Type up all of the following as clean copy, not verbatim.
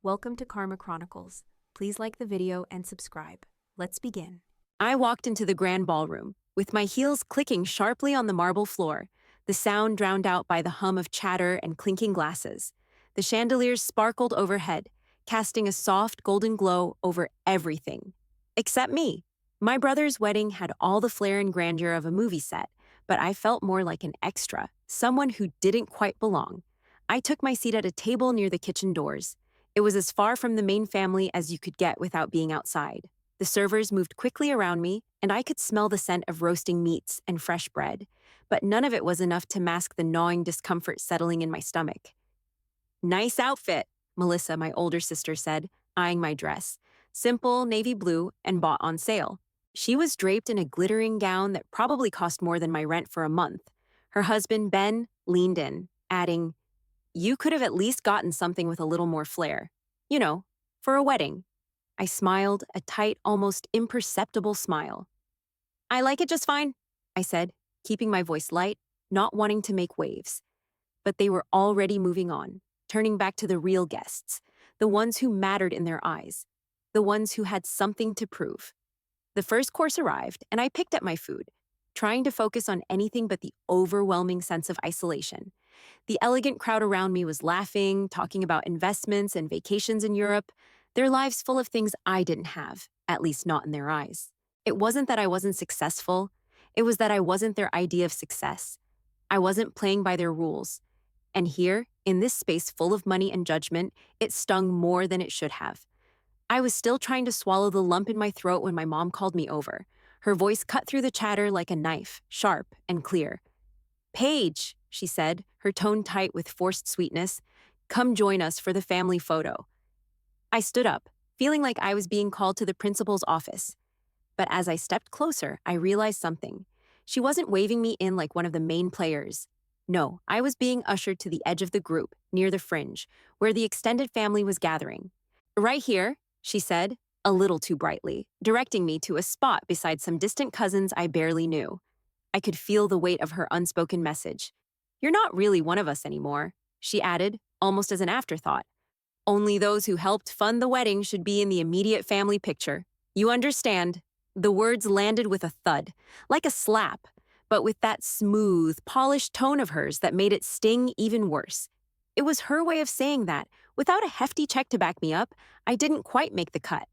Welcome to Karma Chronicles. Please like the video and subscribe. Let's begin. I walked into the grand ballroom, with my heels clicking sharply on the marble floor, the sound drowned out by the hum of chatter and clinking glasses. The chandeliers sparkled overhead, casting a soft golden glow over everything. Except me. My brother's wedding had all the flair and grandeur of a movie set, but I felt more like an extra, someone who didn't quite belong. I took my seat at a table near the kitchen doors. It was as far from the main family as you could get without being outside. The servers moved quickly around me, and I could smell the scent of roasting meats and fresh bread, but none of it was enough to mask the gnawing discomfort settling in my stomach. "Nice outfit," Melissa, my older sister, said, eyeing my dress. Simple, navy blue, and bought on sale. She was draped in a glittering gown that probably cost more than my rent for a month. Her husband, Ben, leaned in, adding, "You could have at least gotten something with a little more flair. You know, for a wedding." I smiled, a tight, almost imperceptible smile. "I like it just fine," I said, keeping my voice light, not wanting to make waves. But they were already moving on, turning back to the real guests, the ones who mattered in their eyes, the ones who had something to prove. The first course arrived, and I picked at my food, trying to focus on anything but the overwhelming sense of isolation. The elegant crowd around me was laughing, talking about investments and vacations in Europe, their lives full of things I didn't have, at least not in their eyes. It wasn't that I wasn't successful, it was that I wasn't their idea of success. I wasn't playing by their rules. And here, in this space full of money and judgment, it stung more than it should have. I was still trying to swallow the lump in my throat when my mom called me over. Her voice cut through the chatter like a knife, sharp and clear. "Paige," she said, her tone tight with forced sweetness, "come join us for the family photo." I stood up, feeling like I was being called to the principal's office. But as I stepped closer, I realized something. She wasn't waving me in like one of the main players. No, I was being ushered to the edge of the group, near the fringe, where the extended family was gathering. "Right here," she said, a little too brightly, directing me to a spot beside some distant cousins I barely knew. I could feel the weight of her unspoken message. "You're not really one of us anymore," she added, almost as an afterthought. "Only those who helped fund the wedding should be in the immediate family picture. You understand?" The words landed with a thud, like a slap, but with that smooth, polished tone of hers that made it sting even worse. It was her way of saying that, without a hefty check to back me up, I didn't quite make the cut.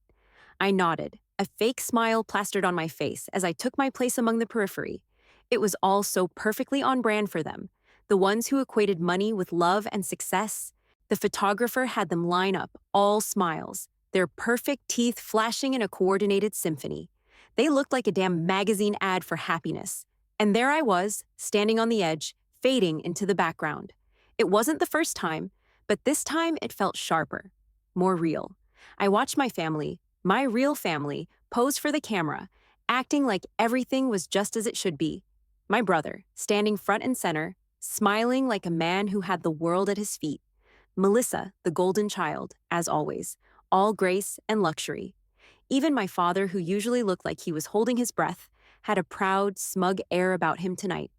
I nodded, a fake smile plastered on my face as I took my place among the periphery. It was all so perfectly on brand for them, the ones who equated money with love and success. The photographer had them line up, all smiles, their perfect teeth flashing in a coordinated symphony. They looked like a damn magazine ad for happiness. And there I was, standing on the edge, fading into the background. It wasn't the first time, but this time it felt sharper, more real. I watched my family, my real family, pose for the camera, acting like everything was just as it should be. My brother, standing front and center, smiling like a man who had the world at his feet. Melissa, the golden child, as always, all grace and luxury. Even my father, who usually looked like he was holding his breath, had a proud, smug air about him tonight.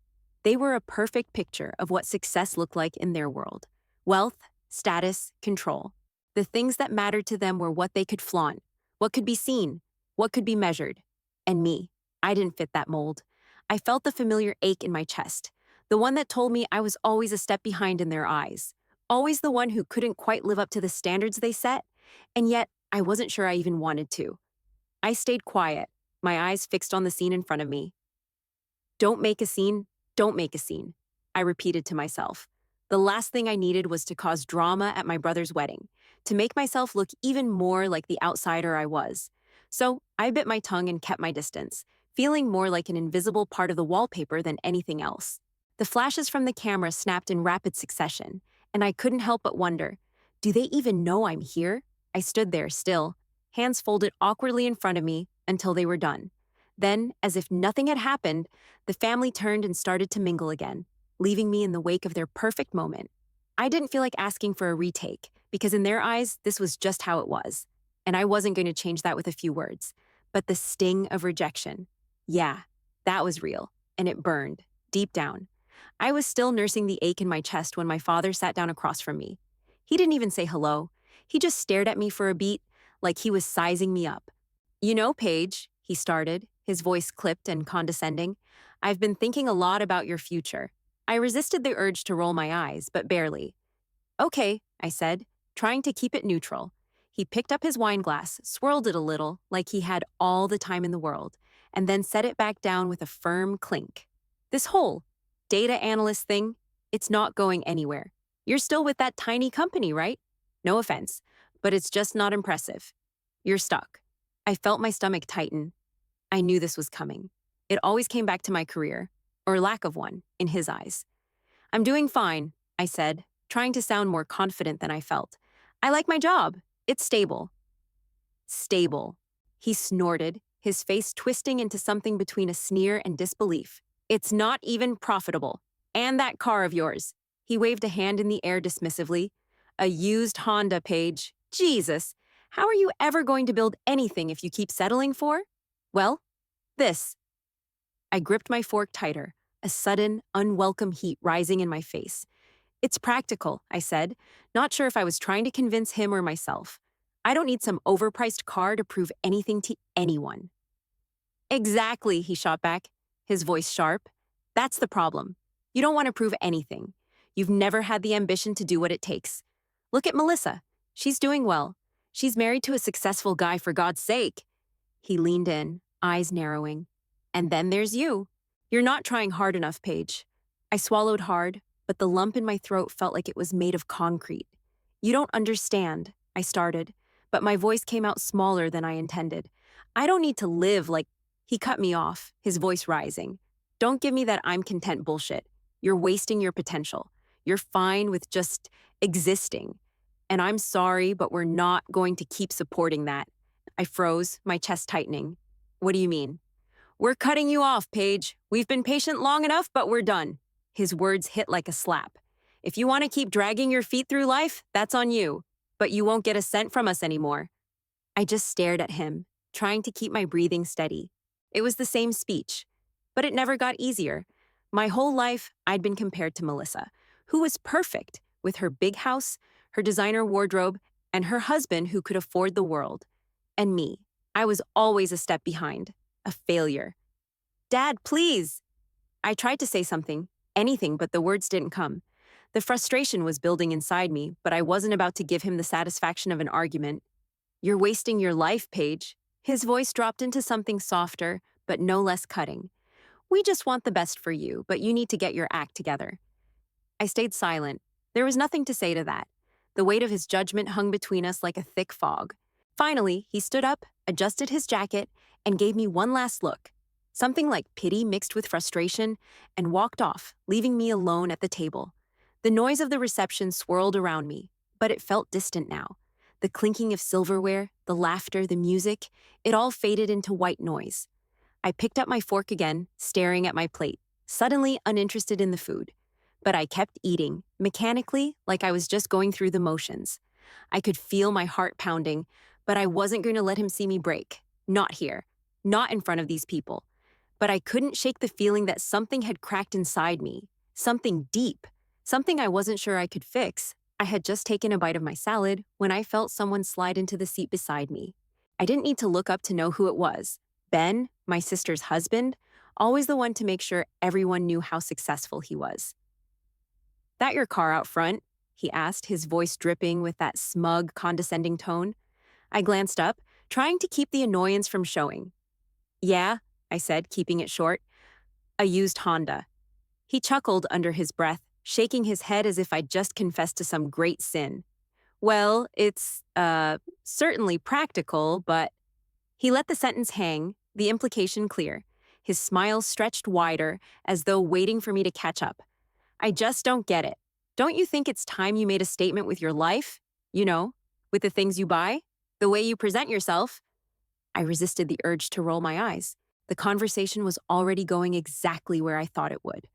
They were a perfect picture of what success looked like in their world. Wealth, status, control. The things that mattered to them were what they could flaunt, what could be seen, what could be measured. And me, I didn't fit that mold. I felt the familiar ache in my chest, the one that told me I was always a step behind in their eyes, always the one who couldn't quite live up to the standards they set, and yet I wasn't sure I even wanted to. I stayed quiet, my eyes fixed on the scene in front of me. "Don't make a scene, don't make a scene," I repeated to myself. The last thing I needed was to cause drama at my brother's wedding, to make myself look even more like the outsider I was. So I bit my tongue and kept my distance, feeling more like an invisible part of the wallpaper than anything else. The flashes from the camera snapped in rapid succession, and I couldn't help but wonder, do they even know I'm here? I stood there still, hands folded awkwardly in front of me until they were done. Then, as if nothing had happened, the family turned and started to mingle again, leaving me in the wake of their perfect moment. I didn't feel like asking for a retake, because in their eyes, this was just how it was. And I wasn't going to change that with a few words. But the sting of rejection, yeah, that was real, and it burned, deep down. I was still nursing the ache in my chest when my father sat down across from me. He didn't even say hello. He just stared at me for a beat, like he was sizing me up. You know, Paige, he started, his voice clipped and condescending. I've been thinking a lot about your future. I resisted the urge to roll my eyes, but barely. Okay, I said, trying to keep it neutral. He picked up his wine glass, swirled it a little, like he had all the time in the world, and then set it back down with a firm clink. This whole data analyst thing, it's not going anywhere. You're still with that tiny company, right? No offense, but it's just not impressive. You're stuck. I felt my stomach tighten. I knew this was coming. It always came back to my career, or lack of one, in his eyes. I'm doing fine, I said, trying to sound more confident than I felt. I like my job. It's stable. Stable. He snorted, his face twisting into something between a sneer and disbelief. It's not even profitable. And that car of yours. He waved a hand in the air dismissively. A used Honda, Paige. Jesus, how are you ever going to build anything if you keep settling for? Well, this. I gripped my fork tighter, a sudden, unwelcome heat rising in my face. It's practical, I said, not sure if I was trying to convince him or myself. I don't need some overpriced car to prove anything to anyone. Exactly, he shot back, his voice sharp. That's the problem. You don't want to prove anything. You've never had the ambition to do what it takes. Look at Melissa. She's doing well. She's married to a successful guy, for God's sake. He leaned in, eyes narrowing. And then there's you. You're not trying hard enough, Paige. I swallowed hard, but the lump in my throat felt like it was made of concrete. You don't understand, I started, but my voice came out smaller than I intended. I don't need to live like... He cut me off, his voice rising. Don't give me that I'm content bullshit. You're wasting your potential. You're fine with just existing. And I'm sorry, but we're not going to keep supporting that. I froze, my chest tightening. What do you mean? We're cutting you off, Paige. We've been patient long enough, but we're done. His words hit like a slap. If you want to keep dragging your feet through life, that's on you. But you won't get a cent from us anymore. I just stared at him, trying to keep my breathing steady. It was the same speech, but it never got easier. My whole life, I'd been compared to Melissa, who was perfect, with her big house, her designer wardrobe, and her husband who could afford the world. And me, I was always a step behind, a failure. Dad, please! I tried to say something, anything, but the words didn't come. The frustration was building inside me, but I wasn't about to give him the satisfaction of an argument. You're wasting your life, Paige. His voice dropped into something softer, but no less cutting. We just want the best for you, but you need to get your act together. I stayed silent. There was nothing to say to that. The weight of his judgment hung between us like a thick fog. Finally, he stood up, adjusted his jacket, and gave me one last look, something like pity mixed with frustration, and walked off, leaving me alone at the table. The noise of the reception swirled around me, but it felt distant now. The clinking of silverware, the laughter, the music, it all faded into white noise. I picked up my fork again, staring at my plate, suddenly uninterested in the food. But I kept eating, mechanically, like I was just going through the motions. I could feel my heart pounding, but I wasn't going to let him see me break. Not here. Not in front of these people. But I couldn't shake the feeling that something had cracked inside me. Something deep. Something I wasn't sure I could fix. I had just taken a bite of my salad when I felt someone slide into the seat beside me. I didn't need to look up to know who it was. Ben, my sister's husband, always the one to make sure everyone knew how successful he was. That your car out front? He asked, his voice dripping with that smug, condescending tone. I glanced up, trying to keep the annoyance from showing. Yeah, I said, keeping it short. A used Honda. He chuckled under his breath, shaking his head as if I'd just confessed to some great sin. Well, it's, certainly practical, but... He let the sentence hang, the implication clear. His smile stretched wider, as though waiting for me to catch up. I just don't get it. Don't you think it's time you made a statement with your life? You know, with the things you buy? The way you present yourself? I resisted the urge to roll my eyes. The conversation was already going exactly where I thought it would.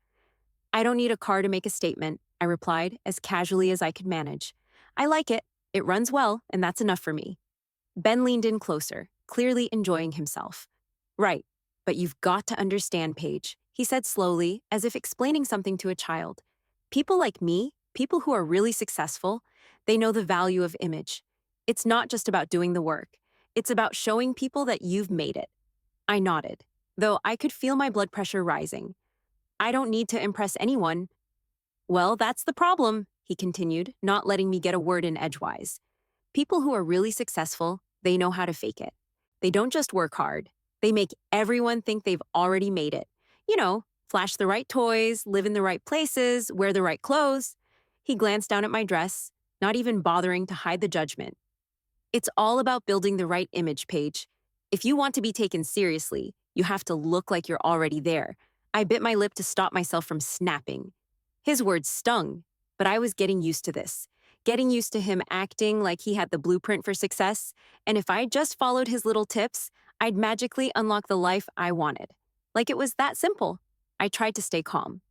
I don't need a car to make a statement, I replied, as casually as I could manage. I like it. It runs well, and that's enough for me. Ben leaned in closer, clearly enjoying himself. Right, but you've got to understand, Paige, he said slowly, as if explaining something to a child. People like me, people who are really successful, they know the value of image. It's not just about doing the work. It's about showing people that you've made it. I nodded, though I could feel my blood pressure rising. I don't need to impress anyone. Well, that's the problem, he continued, not letting me get a word in edgewise. People who are really successful, they know how to fake it. They don't just work hard. They make everyone think they've already made it. You know, flash the right toys, live in the right places, wear the right clothes. He glanced down at my dress, not even bothering to hide the judgment. It's all about building the right image, Paige. If you want to be taken seriously, you have to look like you're already there. I bit my lip to stop myself from snapping. His words stung, but I was getting used to this. Getting used to him acting like he had the blueprint for success, and if I just followed his little tips, I'd magically unlock the life I wanted. Like it was that simple. I tried to stay calm.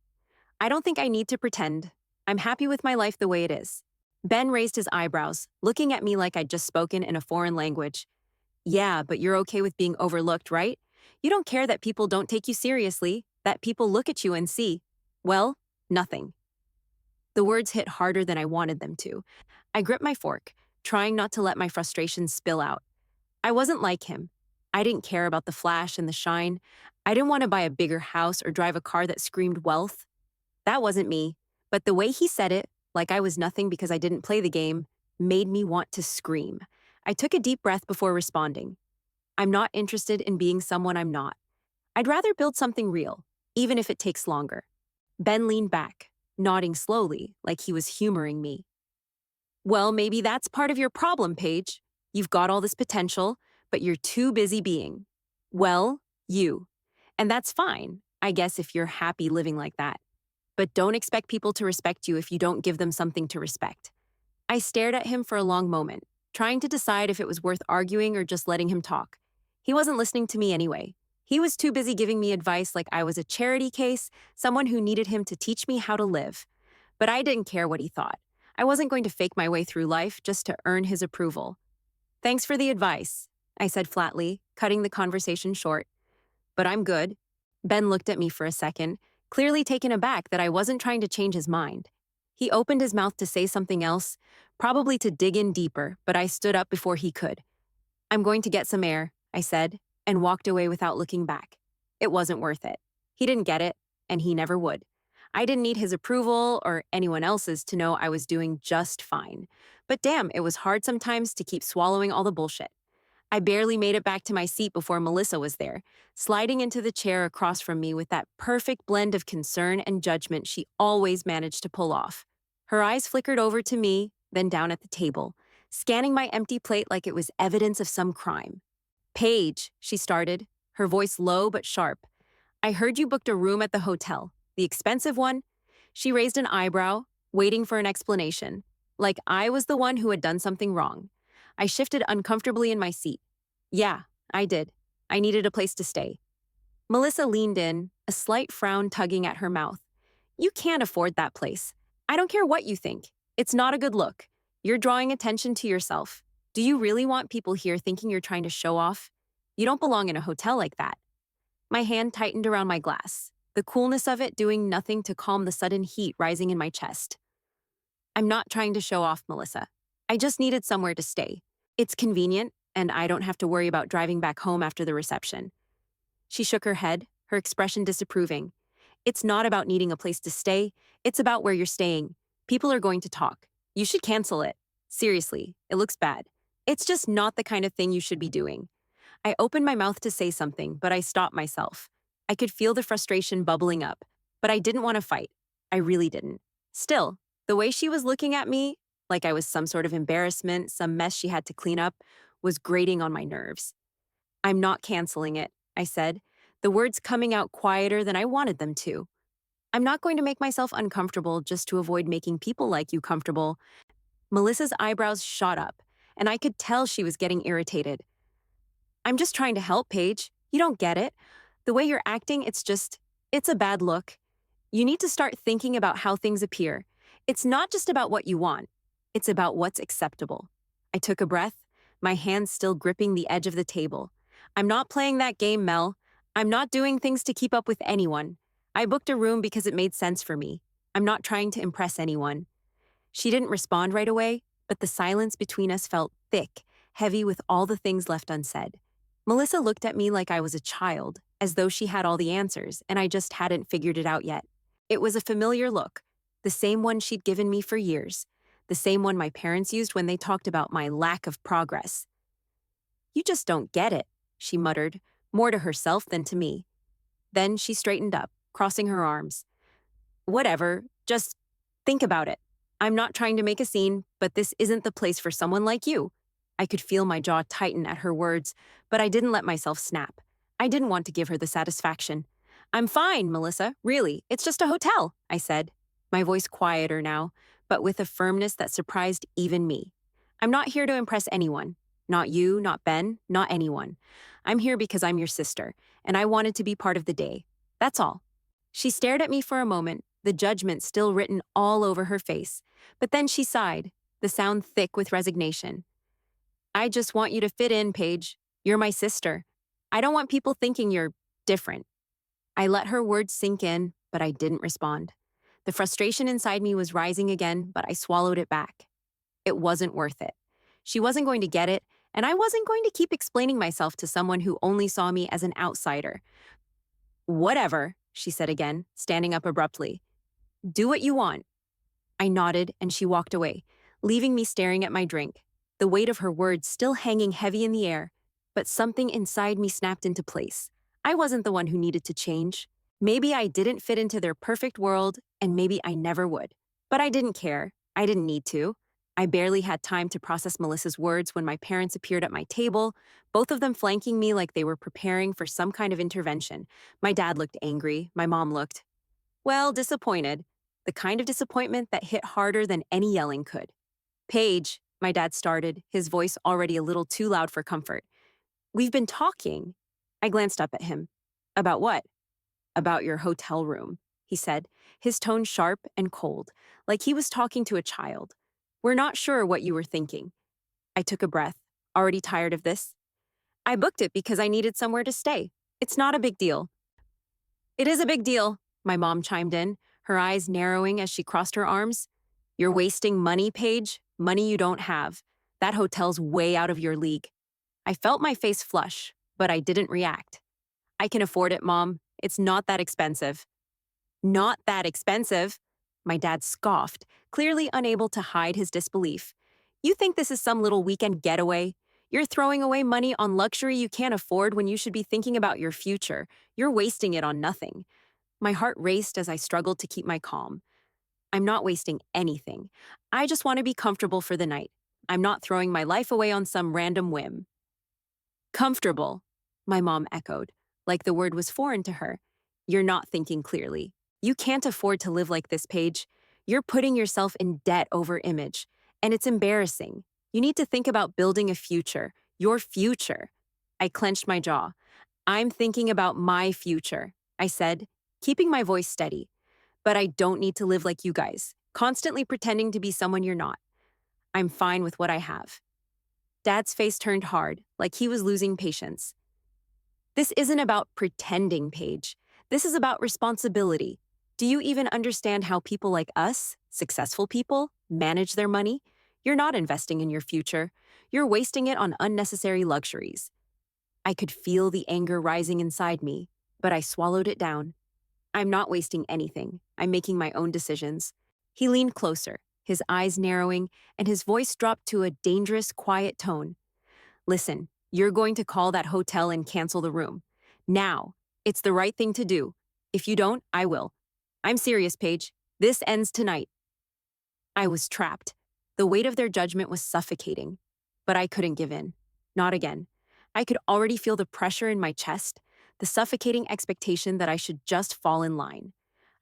I don't think I need to pretend. I'm happy with my life the way it is. Ben raised his eyebrows, looking at me like I'd just spoken in a foreign language. Yeah, but you're okay with being overlooked, right? You don't care that people don't take you seriously, that people look at you and see, well, nothing. The words hit harder than I wanted them to. I gripped my fork, trying not to let my frustration spill out. I wasn't like him. I didn't care about the flash and the shine. I didn't want to buy a bigger house or drive a car that screamed wealth. That wasn't me. But the way he said it, like I was nothing because I didn't play the game, made me want to scream. I took a deep breath before responding. I'm not interested in being someone I'm not. I'd rather build something real, even if it takes longer. Ben leaned back, nodding slowly, like he was humoring me. Well, maybe that's part of your problem, Paige. You've got all this potential, but you're too busy being, well, you. And that's fine, I guess, if you're happy living like that. But don't expect people to respect you if you don't give them something to respect. I stared at him for a long moment, trying to decide if it was worth arguing or just letting him talk. He wasn't listening to me anyway. He was too busy giving me advice like I was a charity case, someone who needed him to teach me how to live. But I didn't care what he thought. I wasn't going to fake my way through life just to earn his approval. Thanks for the advice, I said flatly, cutting the conversation short. But I'm good. Ben looked at me for a second, clearly taken aback that I wasn't trying to change his mind. He opened his mouth to say something else, probably to dig in deeper, but I stood up before he could. I'm going to get some air, I said, and walked away without looking back. It wasn't worth it. He didn't get it, and he never would. I didn't need his approval or anyone else's to know I was doing just fine. But damn, it was hard sometimes to keep swallowing all the bullshit. I barely made it back to my seat before Melissa was there, sliding into the chair across from me with that perfect blend of concern and judgment she always managed to pull off. Her eyes flickered over to me, then down at the table, scanning my empty plate like it was evidence of some crime. Paige, she started, her voice low but sharp. I heard you booked a room at the hotel. The expensive one? She raised an eyebrow, waiting for an explanation, like I was the one who had done something wrong. I shifted uncomfortably in my seat. Yeah, I did. I needed a place to stay. Melissa leaned in, a slight frown tugging at her mouth. You can't afford that place. I don't care what you think. It's not a good look. You're drawing attention to yourself. Do you really want people here thinking you're trying to show off? You don't belong in a hotel like that. My hand tightened around my glass, the coolness of it doing nothing to calm the sudden heat rising in my chest. I'm not trying to show off, Melissa. I just needed somewhere to stay. It's convenient, and I don't have to worry about driving back home after the reception. She shook her head, her expression disapproving. It's not about needing a place to stay. It's about where you're staying. People are going to talk. You should cancel it. Seriously, it looks bad. It's just not the kind of thing you should be doing. I opened my mouth to say something, but I stopped myself. I could feel the frustration bubbling up, but I didn't want to fight. I really didn't. Still, the way she was looking at me, like I was some sort of embarrassment, some mess she had to clean up, was grating on my nerves. I'm not canceling it, I said, the words coming out quieter than I wanted them to. I'm not going to make myself uncomfortable just to avoid making people like you comfortable. Melissa's eyebrows shot up, and I could tell she was getting irritated. I'm just trying to help, Paige. You don't get it. The way you're acting, it's a bad look. You need to start thinking about how things appear. It's not just about what you want. It's about what's acceptable. I took a breath, my hands still gripping the edge of the table. I'm not playing that game, Mel. I'm not doing things to keep up with anyone. I booked a room because it made sense for me. I'm not trying to impress anyone. She didn't respond right away, but the silence between us felt thick, heavy with all the things left unsaid. Melissa looked at me like I was a child, as though she had all the answers and I just hadn't figured it out yet. It was a familiar look, the same one she'd given me for years, the same one my parents used when they talked about my lack of progress. "You just don't get it," she muttered, more to herself than to me. Then she straightened up, crossing her arms. "Whatever, just think about it. I'm not trying to make a scene, but this isn't the place for someone like you." I could feel my jaw tighten at her words, but I didn't let myself snap. I didn't want to give her the satisfaction. "I'm fine, Melissa, really, it's just a hotel," I said, my voice quieter now, but with a firmness that surprised even me. "I'm not here to impress anyone. Not you, not Ben, not anyone. I'm here because I'm your sister, and I wanted to be part of the day. That's all." She stared at me for a moment, the judgment still written all over her face, but then she sighed, the sound thick with resignation. "I just want you to fit in, Paige. You're my sister. I don't want people thinking you're different." I let her words sink in, but I didn't respond. The frustration inside me was rising again, but I swallowed it back. It wasn't worth it. She wasn't going to get it, and I wasn't going to keep explaining myself to someone who only saw me as an outsider. "Whatever," she said again, standing up abruptly. "Do what you want." I nodded, and she walked away, leaving me staring at my drink, the weight of her words still hanging heavy in the air, but something inside me snapped into place. I wasn't the one who needed to change. Maybe I didn't fit into their perfect world, and maybe I never would. But I didn't care. I didn't need to. I barely had time to process Melissa's words when my parents appeared at my table, both of them flanking me like they were preparing for some kind of intervention. My dad looked angry. My mom looked, well, disappointed. The kind of disappointment that hit harder than any yelling could. "Paige," my dad started, his voice already a little too loud for comfort. "We've been talking." I glanced up at him. "About what?" "About your hotel room," he said, his tone sharp and cold, like he was talking to a child. "We're not sure what you were thinking." I took a breath, already tired of this. "I booked it because I needed somewhere to stay. It's not a big deal." "It is a big deal," my mom chimed in, her eyes narrowing as she crossed her arms. "You're wasting money, Paige, money you don't have. That hotel's way out of your league." I felt my face flush, but I didn't react. "I can afford it, Mom. It's not that expensive." "Not that expensive?" My dad scoffed, clearly unable to hide his disbelief. "You think this is some little weekend getaway? You're throwing away money on luxury you can't afford when you should be thinking about your future. You're wasting it on nothing." My heart raced as I struggled to keep my calm. "I'm not wasting anything. I just want to be comfortable for the night. I'm not throwing my life away on some random whim." "Comfortable," my mom echoed, like the word was foreign to her. "You're not thinking clearly. You can't afford to live like this, Paige. You're putting yourself in debt over image, and it's embarrassing. You need to think about building a future, your future." I clenched my jaw. "I'm thinking about my future," I said, keeping my voice steady. "But I don't need to live like you guys, constantly pretending to be someone you're not. I'm fine with what I have." Dad's face turned hard, like he was losing patience. "This isn't about pretending, Paige. This is about responsibility. Do you even understand how people like us, successful people, manage their money? You're not investing in your future. You're wasting it on unnecessary luxuries." I could feel the anger rising inside me, but I swallowed it down. "I'm not wasting anything. I'm making my own decisions." He leaned closer, his eyes narrowing, and his voice dropped to a dangerous, quiet tone. "Listen, you're going to call that hotel and cancel the room. Now. It's the right thing to do. If you don't, I will. I'm serious, Paige. This ends tonight." I was trapped. The weight of their judgment was suffocating. But I couldn't give in. Not again. I could already feel the pressure in my chest, the suffocating expectation that I should just fall in line.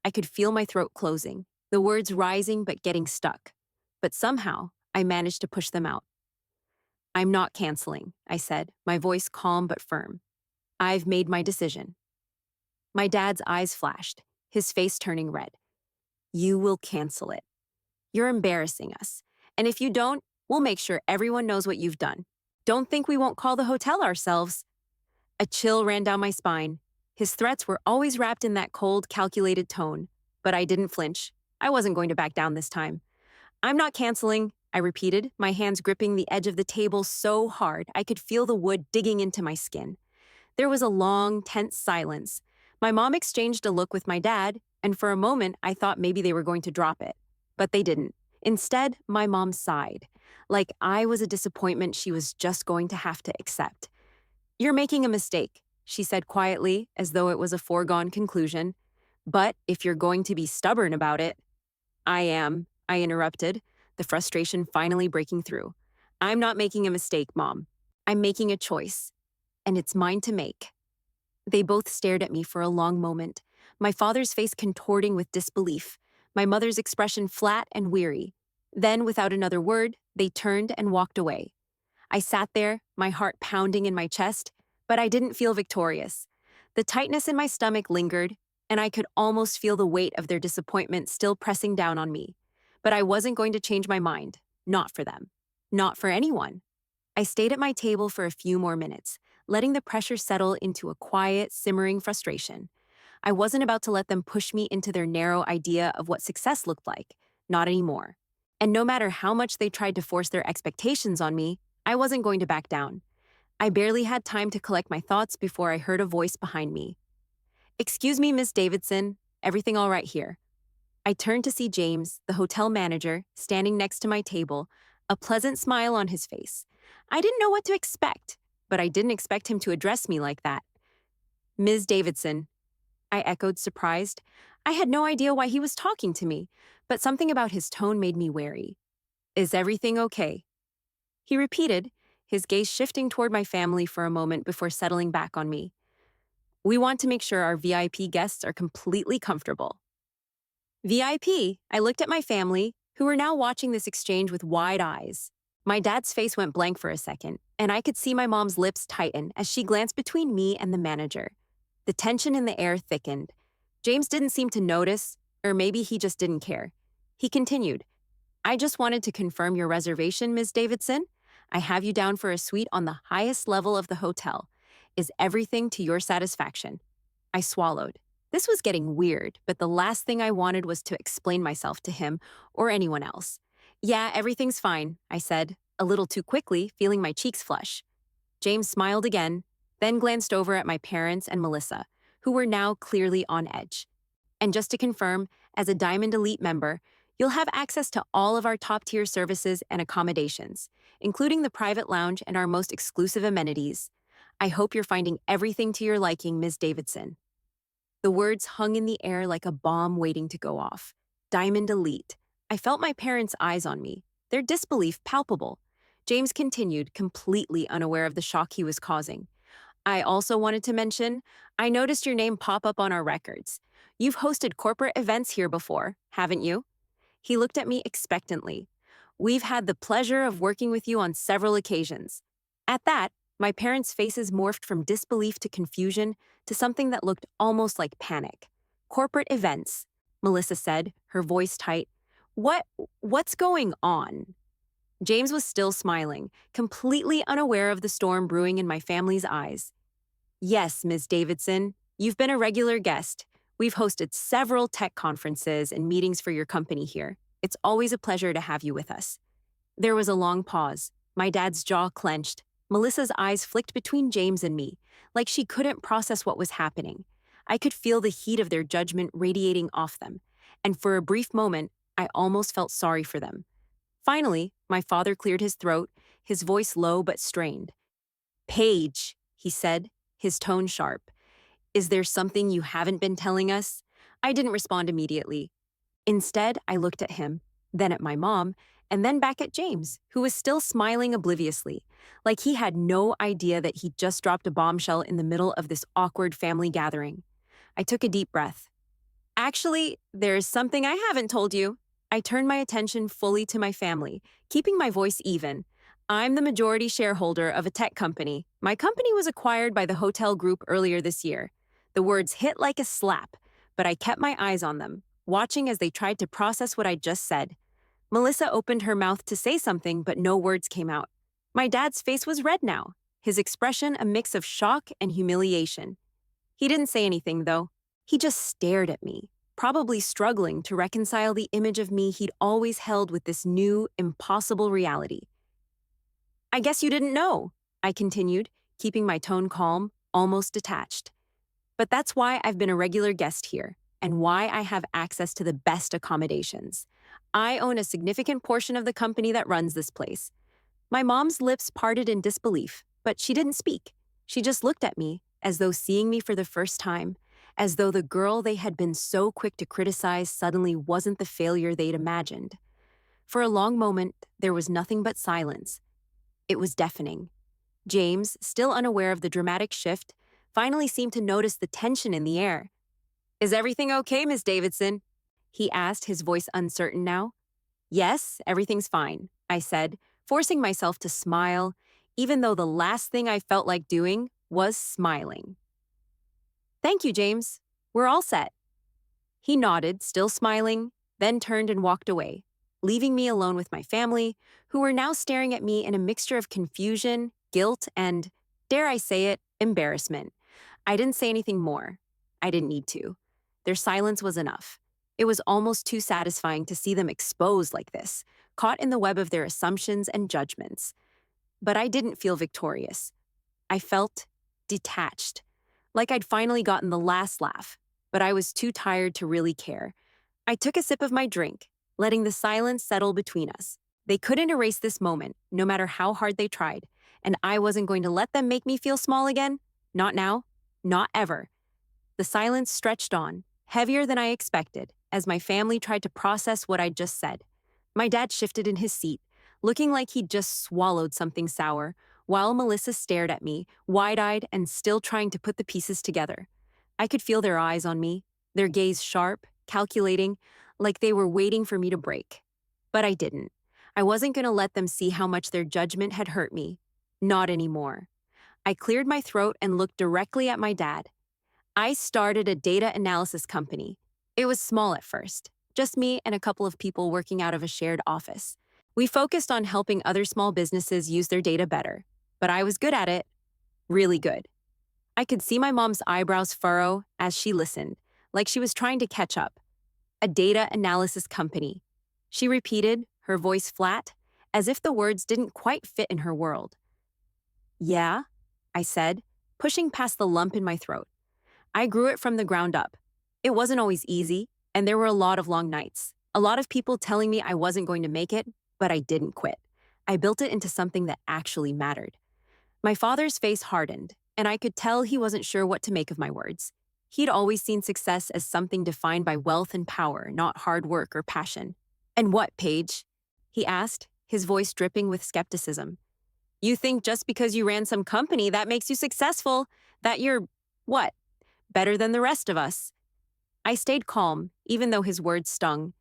I could feel my throat closing, the words rising but getting stuck. But somehow, I managed to push them out. "I'm not canceling," I said, my voice calm but firm. "I've made my decision." My dad's eyes flashed, his face turning red. "You will cancel it. You're embarrassing us. And if you don't, we'll make sure everyone knows what you've done. Don't think we won't call the hotel ourselves." A chill ran down my spine. His threats were always wrapped in that cold, calculated tone. But I didn't flinch. I wasn't going to back down this time. "I'm not canceling," I repeated, my hands gripping the edge of the table so hard I could feel the wood digging into my skin. There was a long, tense silence. My mom exchanged a look with my dad, and for a moment I thought maybe they were going to drop it. But they didn't. Instead, my mom sighed, like I was a disappointment she was just going to have to accept. "You're making a mistake," she said quietly, as though it was a foregone conclusion. "But if you're going to be stubborn about it—" "I am," I interrupted, the frustration finally breaking through. "I'm not making a mistake, Mom. I'm making a choice, and it's mine to make." They both stared at me for a long moment, my father's face contorting with disbelief, my mother's expression flat and weary. Then, without another word, they turned and walked away. I sat there, my heart pounding in my chest, but I didn't feel victorious. The tightness in my stomach lingered, and I could almost feel the weight of their disappointment still pressing down on me. But I wasn't going to change my mind. Not for them. Not for anyone. I stayed at my table for a few more minutes, letting the pressure settle into a quiet, simmering frustration. I wasn't about to let them push me into their narrow idea of what success looked like. Not anymore. And no matter how much they tried to force their expectations on me, I wasn't going to back down. I barely had time to collect my thoughts before I heard a voice behind me. "Excuse me, Miss Davidson. Everything all right here?" I turned to see James, the hotel manager, standing next to my table, a pleasant smile on his face. I didn't know what to expect, but I didn't expect him to address me like that. "Ms. Davidson," I echoed, surprised. I had no idea why he was talking to me, but something about his tone made me wary. "Is everything okay?" He repeated, his gaze shifting toward my family for a moment before settling back on me. "We want to make sure our VIP guests are completely comfortable." VIP? I looked at my family, who were now watching this exchange with wide eyes. My dad's face went blank for a second, and I could see my mom's lips tighten as she glanced between me and the manager. The tension in the air thickened. James didn't seem to notice, or maybe he just didn't care. He continued, "I just wanted to confirm your reservation, Ms. Davidson. I have you down for a suite on the highest level of the hotel. Is everything to your satisfaction?" I swallowed. This was getting weird, but the last thing I wanted was to explain myself to him or anyone else. "Yeah, everything's fine," I said, a little too quickly, feeling my cheeks flush. James smiled again, then glanced over at my parents and Melissa, who were now clearly on edge. "And just to confirm, as a Diamond Elite member, you'll have access to all of our top-tier services and accommodations, including the private lounge and our most exclusive amenities. I hope you're finding everything to your liking, Ms. Davidson." The words hung in the air like a bomb waiting to go off. Diamond Elite. I felt my parents' eyes on me, their disbelief palpable. James continued, completely unaware of the shock he was causing. "I also wanted to mention, I noticed your name pop up on our records. You've hosted corporate events here before, haven't you?" He looked at me expectantly. "We've had the pleasure of working with you on several occasions." At that, my parents' faces morphed from disbelief to confusion to something that looked almost like panic. "Corporate events," Melissa said, her voice tight. What's going on?" James was still smiling, completely unaware of the storm brewing in my family's eyes. "Yes, Ms. Davidson, you've been a regular guest. We've hosted several tech conferences and meetings for your company here. It's always a pleasure to have you with us." There was a long pause. My dad's jaw clenched. Melissa's eyes flicked between James and me, like she couldn't process what was happening. I could feel the heat of their judgment radiating off them, and for a brief moment, I almost felt sorry for them. Finally, my father cleared his throat, his voice low but strained. "Paige," he said, his tone sharp. "Is there something you haven't been telling us?" I didn't respond immediately. Instead, I looked at him, then at my mom, and then back at James, who was still smiling obliviously, like he had no idea that he'd just dropped a bombshell in the middle of this awkward family gathering. I took a deep breath. "Actually, there's something I haven't told you." I turned my attention fully to my family, keeping my voice even. "I'm the majority shareholder of a tech company. My company was acquired by the hotel group earlier this year." The words hit like a slap, but I kept my eyes on them, watching as they tried to process what I'd just said. Melissa opened her mouth to say something, but no words came out. My dad's face was red now, his expression a mix of shock and humiliation. He didn't say anything, though. He just stared at me. probably struggling to reconcile the image of me he'd always held with this new, impossible reality. I guess you didn't know, I continued, keeping my tone calm, almost detached. But that's why I've been a regular guest here, and why I have access to the best accommodations. I own a significant portion of the company that runs this place. My mom's lips parted in disbelief, but she didn't speak. She just looked at me, as though seeing me for the first time, as though the girl they had been so quick to criticize suddenly wasn't the failure they'd imagined. For a long moment, there was nothing but silence. It was deafening. James, still unaware of the dramatic shift, finally seemed to notice the tension in the air. "Is everything okay, Miss Davidson?" he asked, his voice uncertain now. "Yes, everything's fine," I said, forcing myself to smile, even though the last thing I felt like doing was smiling. "Thank you, James. We're all set." He nodded, still smiling, then turned and walked away, leaving me alone with my family, who were now staring at me in a mixture of confusion, guilt, and, dare I say it, embarrassment. I didn't say anything more. I didn't need to. Their silence was enough. It was almost too satisfying to see them exposed like this, caught in the web of their assumptions and judgments. But I didn't feel victorious. I felt detached, like I'd finally gotten the last laugh, but I was too tired to really care. I took a sip of my drink, letting the silence settle between us. They couldn't erase this moment, no matter how hard they tried, and I wasn't going to let them make me feel small again. Not now, not ever. The silence stretched on, heavier than I expected, as my family tried to process what I'd just said. My dad shifted in his seat, looking like he'd just swallowed something sour, while Melissa stared at me, wide-eyed and still trying to put the pieces together. I could feel their eyes on me, their gaze sharp, calculating, like they were waiting for me to break. But I didn't. I wasn't going to let them see how much their judgment had hurt me. Not anymore. I cleared my throat and looked directly at my dad. I started a data analysis company. It was small at first, just me and a couple of people working out of a shared office. We focused on helping other small businesses use their data better, but I was good at it, really good. I could see my mom's eyebrows furrow as she listened, like she was trying to catch up. A data analysis company. She repeated, her voice flat, as if the words didn't quite fit in her world. "Yeah," I said, pushing past the lump in my throat. I grew it from the ground up. It wasn't always easy, and there were a lot of long nights. A lot of people telling me I wasn't going to make it, but I didn't quit. I built it into something that actually mattered. My father's face hardened, and I could tell he wasn't sure what to make of my words. He'd always seen success as something defined by wealth and power, not hard work or passion. "And what, Paige?" he asked, his voice dripping with skepticism. "You think just because you ran some company that makes you successful, that you're, what, better than the rest of us?" I stayed calm, even though his words stung.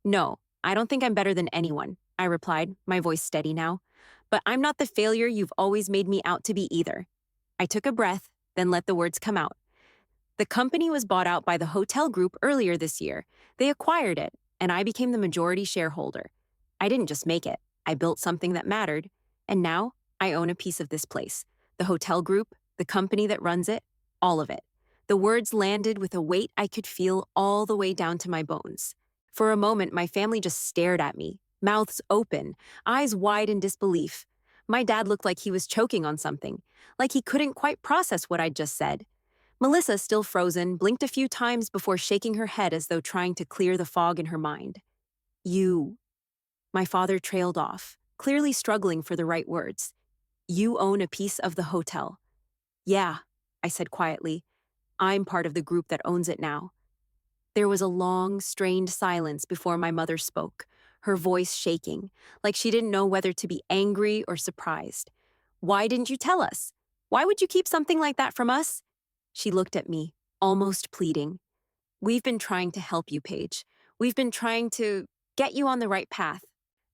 "No, I don't think I'm better than anyone," I replied, my voice steady now. "But I'm not the failure you've always made me out to be either." I took a breath, then let the words come out. The company was bought out by the hotel group earlier this year. They acquired it, and I became the majority shareholder. I didn't just make it. I built something that mattered, and now I own a piece of this place. The hotel group, the company that runs it, all of it. The words landed with a weight I could feel all the way down to my bones. For a moment, my family just stared at me, mouths open, eyes wide in disbelief. My dad looked like he was choking on something, like he couldn't quite process what I'd just said. Melissa, still frozen, blinked a few times before shaking her head as though trying to clear the fog in her mind. "You." My father trailed off, clearly struggling for the right words. "You own a piece of the hotel." "Yeah," I said quietly. "I'm part of the group that owns it now." There was a long, strained silence before my mother spoke, her voice shaking, like she didn't know whether to be angry or surprised. "Why didn't you tell us? Why would you keep something like that from us?" She looked at me, almost pleading. "We've been trying to help you, Paige. We've been trying to get you on the right path."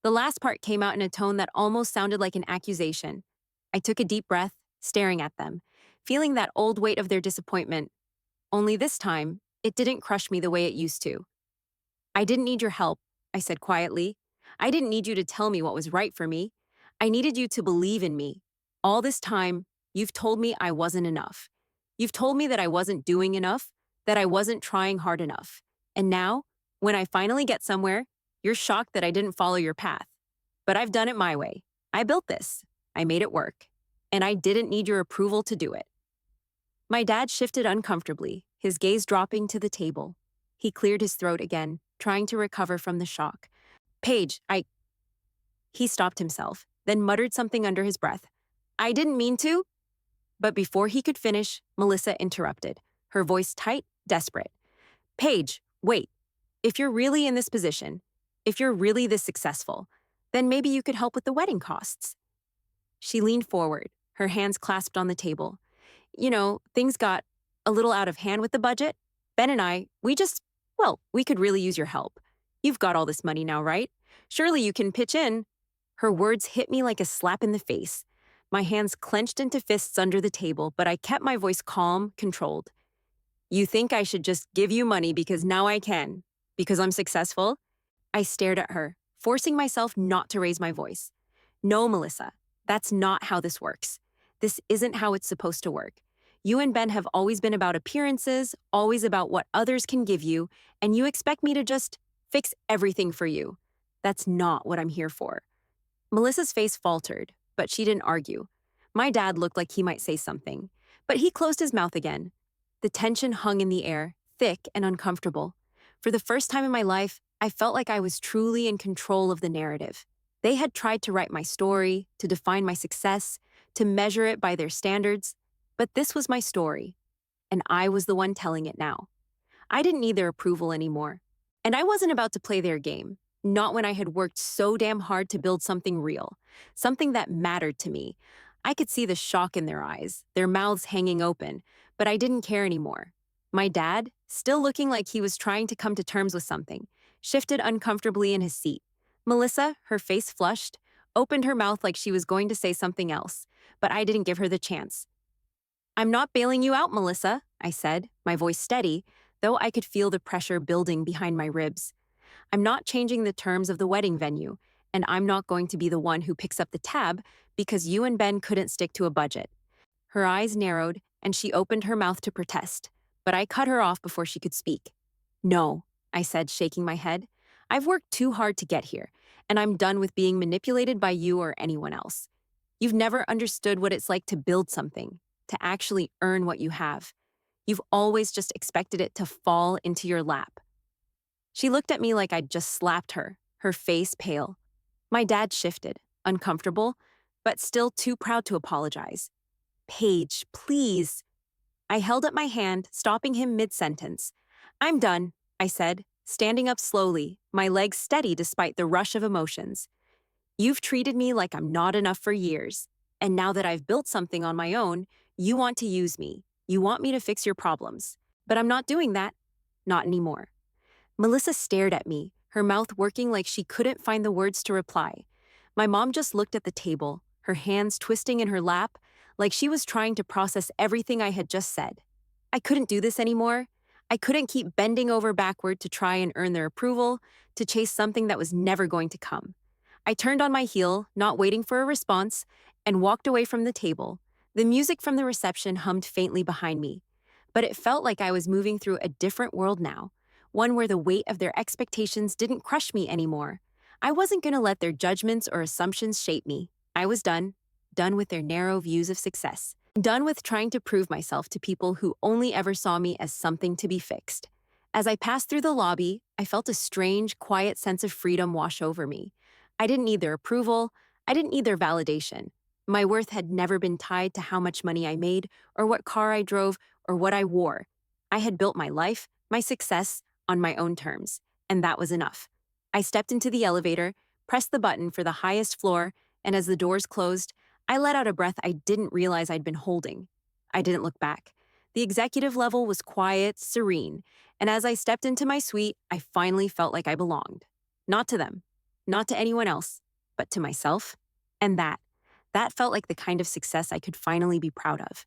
The last part came out in a tone that almost sounded like an accusation. I took a deep breath, staring at them, feeling that old weight of their disappointment. Only this time, it didn't crush me the way it used to. "I didn't need your help," I said quietly. "I didn't need you to tell me what was right for me. I needed you to believe in me. All this time, you've told me I wasn't enough. You've told me that I wasn't doing enough, that I wasn't trying hard enough. And now, when I finally get somewhere, you're shocked that I didn't follow your path. But I've done it my way. I built this. I made it work. And I didn't need your approval to do it. My dad shifted uncomfortably, his gaze dropping to the table. He cleared his throat again, trying to recover from the shock. Paige, He stopped himself, then muttered something under his breath. I didn't mean to. But before he could finish, Melissa interrupted, her voice tight, desperate. Paige, wait. If you're really in this position, if you're really this successful, then maybe you could help with the wedding costs. She leaned forward, her hands clasped on the table. You know, things got a little out of hand with the budget. Ben and I, we could really use your help. You've got all this money now, right? Surely you can pitch in. Her words hit me like a slap in the face. My hands clenched into fists under the table, but I kept my voice calm, controlled. You think I should just give you money because now I can? Because I'm successful? I stared at her, forcing myself not to raise my voice. No, Melissa, that's not how this works. This isn't how it's supposed to work. You and Ben have always been about appearances, always about what others can give you, and you expect me to just fix everything for you. That's not what I'm here for. Melissa's face faltered, but she didn't argue. My dad looked like he might say something, but he closed his mouth again. The tension hung in the air, thick and uncomfortable. For the first time in my life, I felt like I was truly in control of the narrative. They had tried to write my story, to define my success, to measure it by their standards, but this was my story, and I was the one telling it now. I didn't need their approval anymore, and I wasn't about to play their game, not when I had worked so damn hard to build something real, something that mattered to me. I could see the shock in their eyes, their mouths hanging open, but I didn't care anymore. My dad, still looking like he was trying to come to terms with something, shifted uncomfortably in his seat. Melissa, her face flushed, opened her mouth like she was going to say something else, but I didn't give her the chance. I'm not bailing you out, Melissa, I said, my voice steady, though I could feel the pressure building behind my ribs. I'm not changing the terms of the wedding venue, and I'm not going to be the one who picks up the tab because you and Ben couldn't stick to a budget. Her eyes narrowed, and she opened her mouth to protest, but I cut her off before she could speak. No, I said, shaking my head. I've worked too hard to get here, and I'm done with being manipulated by you or anyone else. You've never understood what it's like to build something, to actually earn what you have. You've always just expected it to fall into your lap. She looked at me like I'd just slapped her, her face pale. My dad shifted, uncomfortable, but still too proud to apologize. Paige, please. I held up my hand, stopping him mid-sentence. I'm done, I said, standing up slowly, my legs steady despite the rush of emotions. You've treated me like I'm not enough for years, and now that I've built something on my own, you want to use me. You want me to fix your problems. But I'm not doing that. Not anymore. Melissa stared at me, her mouth working like she couldn't find the words to reply. My mom just looked at the table, her hands twisting in her lap, like she was trying to process everything I had just said. I couldn't do this anymore. I couldn't keep bending over backward to try and earn their approval, to chase something that was never going to come. I turned on my heel, not waiting for a response, and walked away from the table. The music from the reception hummed faintly behind me, but it felt like I was moving through a different world now, one where the weight of their expectations didn't crush me anymore. I wasn't going to let their judgments or assumptions shape me. I was done with their narrow views of success, done with trying to prove myself to people who only ever saw me as something to be fixed. As I passed through the lobby, I felt a strange, quiet sense of freedom wash over me. I didn't need their approval. I didn't need their validation. My worth had never been tied to how much money I made, or what car I drove, or what I wore. I had built my life, my success, on my own terms, and that was enough. I stepped into the elevator, pressed the button for the highest floor, and as the doors closed, I let out a breath I didn't realize I'd been holding. I didn't look back. The executive level was quiet, serene, and as I stepped into my suite, I finally felt like I belonged. Not to them, not to anyone else, but to myself. And that felt like the kind of success I could finally be proud of.